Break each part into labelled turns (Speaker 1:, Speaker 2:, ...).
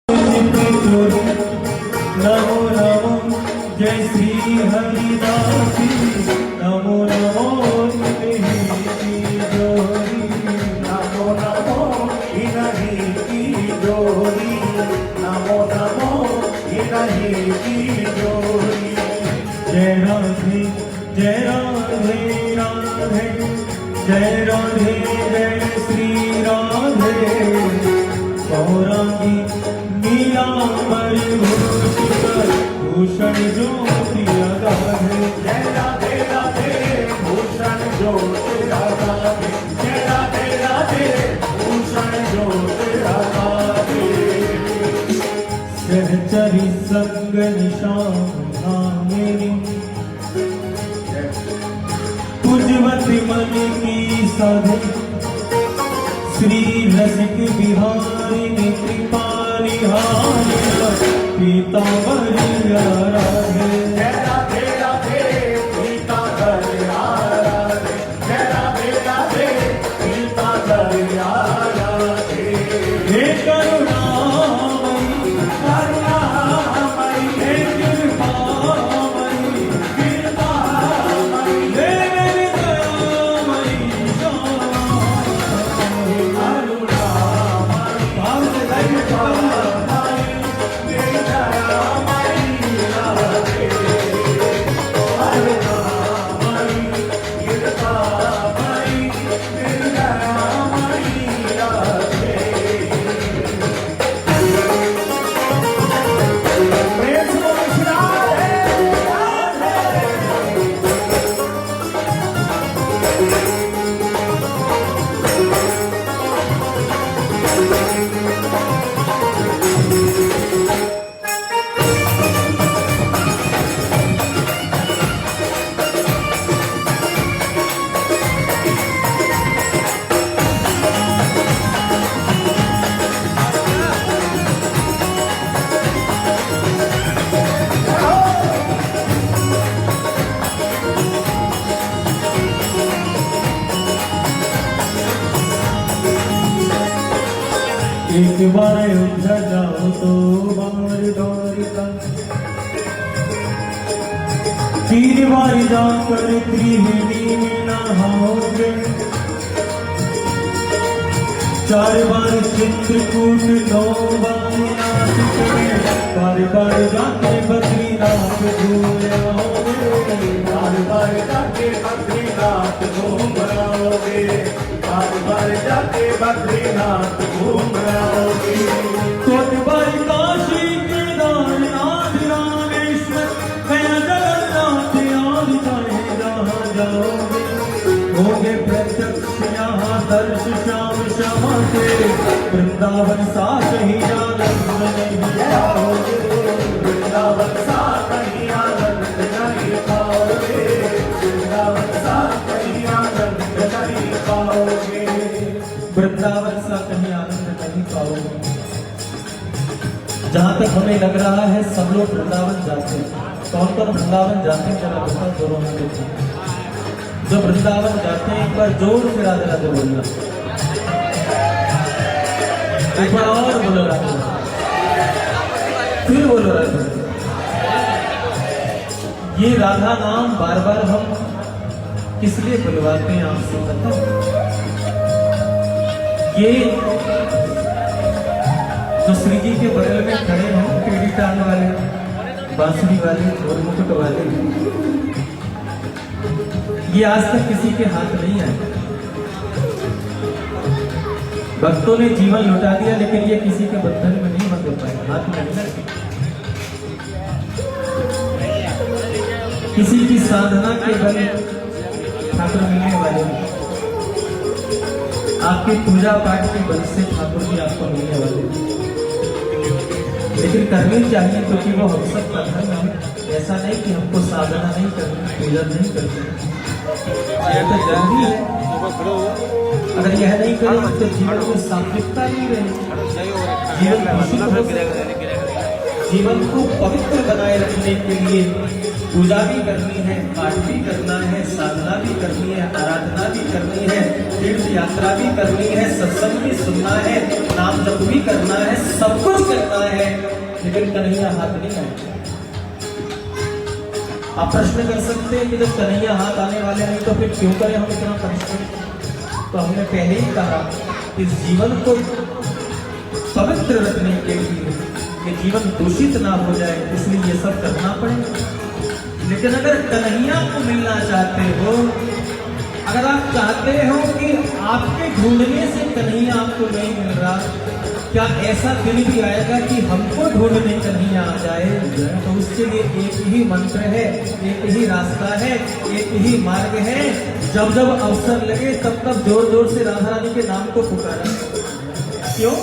Speaker 1: नमो नमो जय श्री हरिदास नमो नमो जोरी नमो नमो इन्हीं की जोरी नमो नमो इन्हीं की जोरी जय राधे राधे राधे जय राधे जय श्री राधे गौरांगी भूषण ज्योति राधे जय राधे राधे भूषण ज्योति राधे जय राधे राधे भूषण ज्योति राधे सहचरी संग निशानी पूजवती मन की साधे श्री रसिक बिहारी कृपाली हारी पीतांबरी राधे जय राधे राधे पीतांबरी राधे जय राधे राधे पीतांबरी राधे हे करुणामयी करुणामयी हे कृपामयी कृपामयी हे मेरी दयामयी करुणामयी भाव से एक बार अयोध्या जाओ तो बार द्वारिका 3 बार जाकर त्रिवेणी में नहाओगे 4 बार चित्रकूट 9 बार नासिक बार बार जाके बद्रीनाथ घूम आओगे बार बार जाके बद्रीनाथ घूम आओगे बार बार जाके बद्रीनाथ घूम आओगे कोट बार काशी केदारनाथ रामेश्वर गया जगन्नाथ याद चाहे जहाँ जाओगे होगे प्रत्यक्ष यहाँ दर्श श्याम श्यामा के वृंदावन साथ ही आनंद नहीं पाओगे वृंदावन साथ ही आनंद नहीं पाओगे वृंदावन साथ ही आनंद नहीं पाओगे वृंदावन सा कहीं आनंद नहीं पाओगे। जहां तक हमें लग रहा है सब लोग वृंदावन जाते हैं। कौन कौन वृंदावन जाते हैं जरा बताओ जोरों में देखो। जो वृंदावन जाते हैं एक बार जोर से राधे राधे बोलना एक बार और बोलो राधे फिर बोलो राधे। ये राधा नाम बार बार हम किस लिए बुलवाते हैं आपसे पता? ये जो श्री जी के बगल में खड़े हैं टेढ़ी टांग वाले बांसुरी वाले और मुकुट वाले ये आज तक किसी के हाथ नहीं आए। भक्तों ने जीवन लुटा दिया लेकिन ये किसी के बंधन में नहीं बंध पाए हाथ में नहीं लगे। किसी की साधना के बल ठाकुर मिलने वाले आपके पूजा पाठ के बल से ठाकुर जी आपको मिलने वाले लेकिन करनी चाहिए क्योंकि वो हम सब का धर्म है। ऐसा नहीं कि हमको साधना नहीं करनी पूजा नहीं करनी यह तो जरूरी है। अगर यह नहीं करें तो जीवन में सात्विकता नहीं रहेगी जीवन को पवित्र बनाए रखने के लिए पूजा भी करनी है, पाठ भी करना है, साधना भी करनी है, आराधना भी करनी है, तीर्थ यात्रा भी करनी है, सत्संग भी सुनना है, नाम जप भी करना है, सब कुछ करना है, लेकिन कन्हैया हाथ नहीं आएगा। आप प्रश्न कर सकते हैं कि जब कन्हैया हाथ आने वाले नहीं तो फिर क्यों करें हम इतना परिश्रम। तो हमने पहले ही कहा कि जीवन को पवित्र रखने के लिए, कि जीवन दूषित ना हो जाए, इसलिए ये सब करना पड़ेगा। लेकिन अगर कन्हैया को मिलना चाहते हो, अगर आप चाहते हो कि आपके ढूंढने से कन्हैया आपको नहीं मिल रहा, क्या ऐसा दिन भी आएगा कि हमको ढूंढने कन्हैया आ जाए? तो उसके लिए एक ही मंत्र है, एक ही रास्ता है, एक ही मार्ग है। जब जब अवसर लगे तब तब जोर जोर से राधा रानी के नाम को पुकारा। क्यों?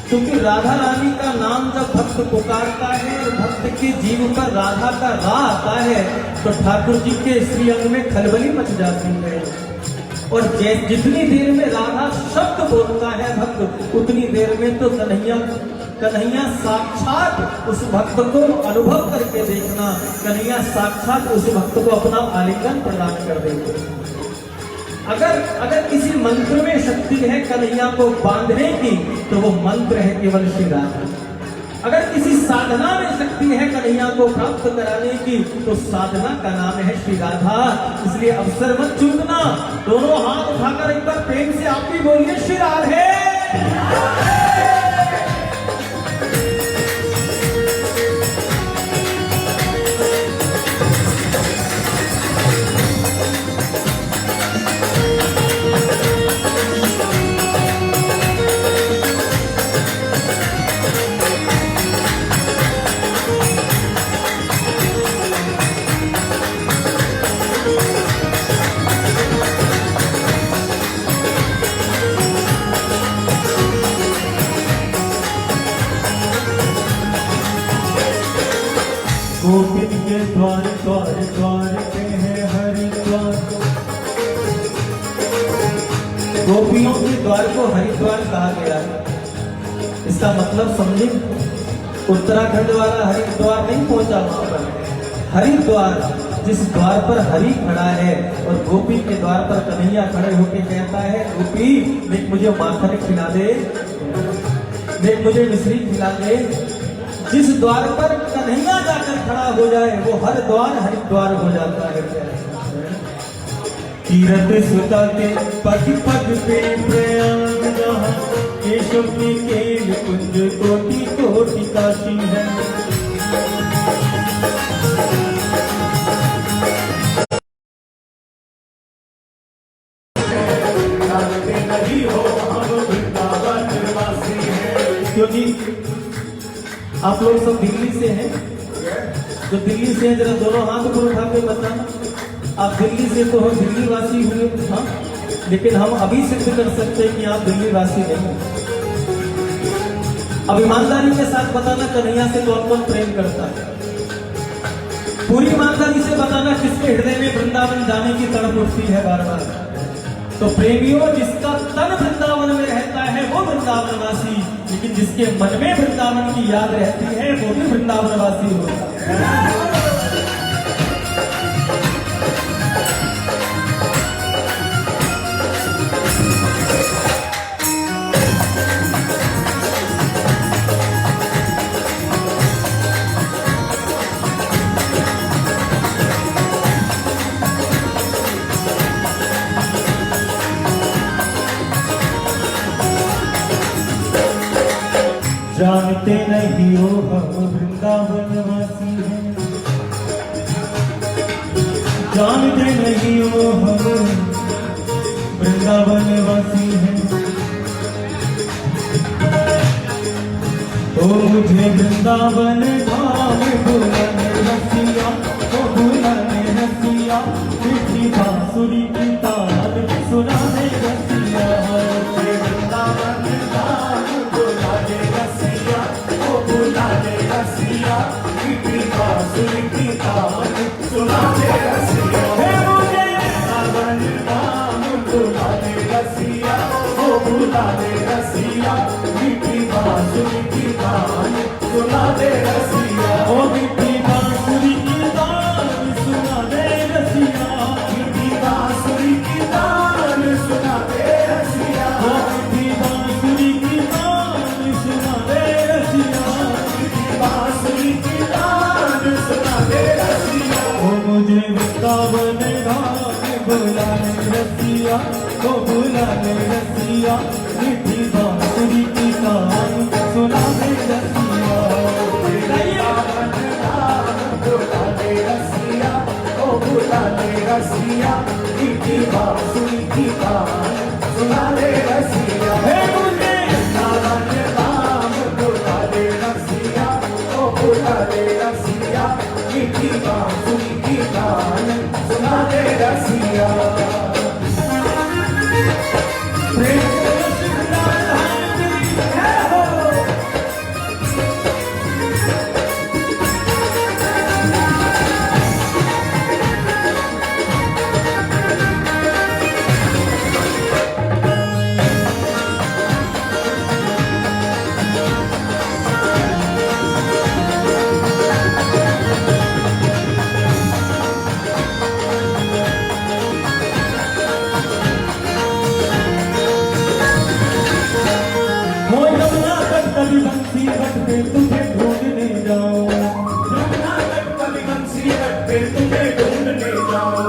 Speaker 1: क्योंकि राधा रानी का नाम जब भक्त पुकारता है, भक्त के जीव पर राधा का राह आता है, तो ठाकुर जी के श्री अंग में खलबली मच जाती है। और जितनी देर में राधा शब्द बोलता है भक्त, उतनी देर में तो कन्हैया साक्षात उस भक्त को अनुभव करके देखना, कन्हैया साक्षात उस भक्त को अपना आलिंगन प्रदान कर देते। अगर किसी मंत्र में शक्ति है कन्हैया को बांधने की, तो वो मंत्र है केवल श्री राधा। अगर किसी साधना में शक्ति है कन्हैया को प्राप्त कराने की, तो साधना का नाम है श्री राधा। इसलिए अवसर मत चूकना। दोनों हाथ उठाकर एक बार प्रेम से आप भी बोलिए श्री राधे। गोपिन के द्वार द्वार द्वार पे है हरिद्वार। गोपियों के द्वार को हरिद्वार कहा गया है। इसका मतलब समझे, उत्तराखंड वाला हरिद्वार नहीं पहुंचा वहां पर। हरिद्वार जिस द्वार पर हरि खड़ा है, और गोपी के द्वार पर कन्हैया खड़े होके कहता है, गोपी देख मुझे माखन खिला दे, देख मुझे मिश्री खिला दे। जिस द्वार पर कन्हैया जाकर खड़ा हो जाए, वो हर द्वार हरिद्वार हो जाता है। तीरथ सुता के पग पग पे प्रयाग जहाँ, केशव के केल कुंज कोटि कोटि काशी है। क्योंकि आप लोग सब दिल्ली से हैं, जो दिल्ली से हैं जरा दोनों हाथ ऊपर उठा के बताना। आप दिल्ली से तो हो, दिल्ली वासी हुए, हाँ, लेकिन हम अभी सिद्ध कर सकते हैं कि आप दिल्ली वासी नहीं। अब ईमानदारी के साथ बताना, कन्हैया से कौन कौन प्रेम करता है। पूरी ईमानदारी से बताना, किसके हृदय में वृंदावन जाने की तड़प उठती है बार बार। तो प्रेमियों, जिसका तन वृंदावन में रहता है वो वृंदावनवासी, लेकिन जिसके मन में वृंदावन की याद रहती है वो भी वृंदावनवासी होता है। जानते नहीं हो हम वृंदावनवासी हैं, जानते नहीं हो हम वृंदावनवासी हैं। ओ मुझे वृंदावन धाम बुलाने रसिया, ओ बुलाने रसिया, मीठी बांसुरी की ताल सुनाने रसिया। वृंदावन धाम बुलाने रसिया, ओ बुलाने रसिया, मीठी बांसुरी की ताल सुनाने रसिया। मुझे वृंदावन धाम बुलाने रसिया, ओ बुलाने रसिया, मीठी बांसुरी की ताल सुनाने रसिया। ओ मीठी बांसुरी की ताल रसिया को बुला ले रसिया मीठी बांसुरी की कहानी सुना दे रसिया
Speaker 2: बुला ले रसिया ओ बुला ले रसिया मीठी बांसुरी की कहानी सुना ले रसिया बुला ले रसिया ओ बुला ले रसिया मीठी बांसुरी की कहानी सुना ले रसिया
Speaker 1: कभी बंसी बट पे तुझे ढूंढने जाऊं
Speaker 2: यमुना तक कभी बंसी बट पे तुझे ढूंढने जाऊं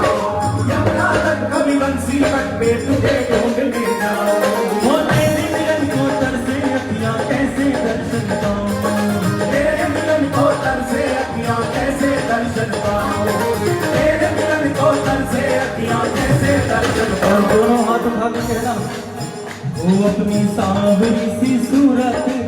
Speaker 2: यमुना तक कभी बंसी बट पे तुझे ढूंढने जाऊं
Speaker 1: वो तेरे मिलन को तरसे अखियां कैसे दर्शन पाऊं
Speaker 2: तेरे मिलन को तरसे अखियां कैसे दर्शन पाऊं तेरे मिलन को तरसे अखियां कैसे दर्शन
Speaker 1: और
Speaker 2: पाऊं
Speaker 1: दोनों हाथ उठा के कहना वो अपनी सांवरी सी सूरत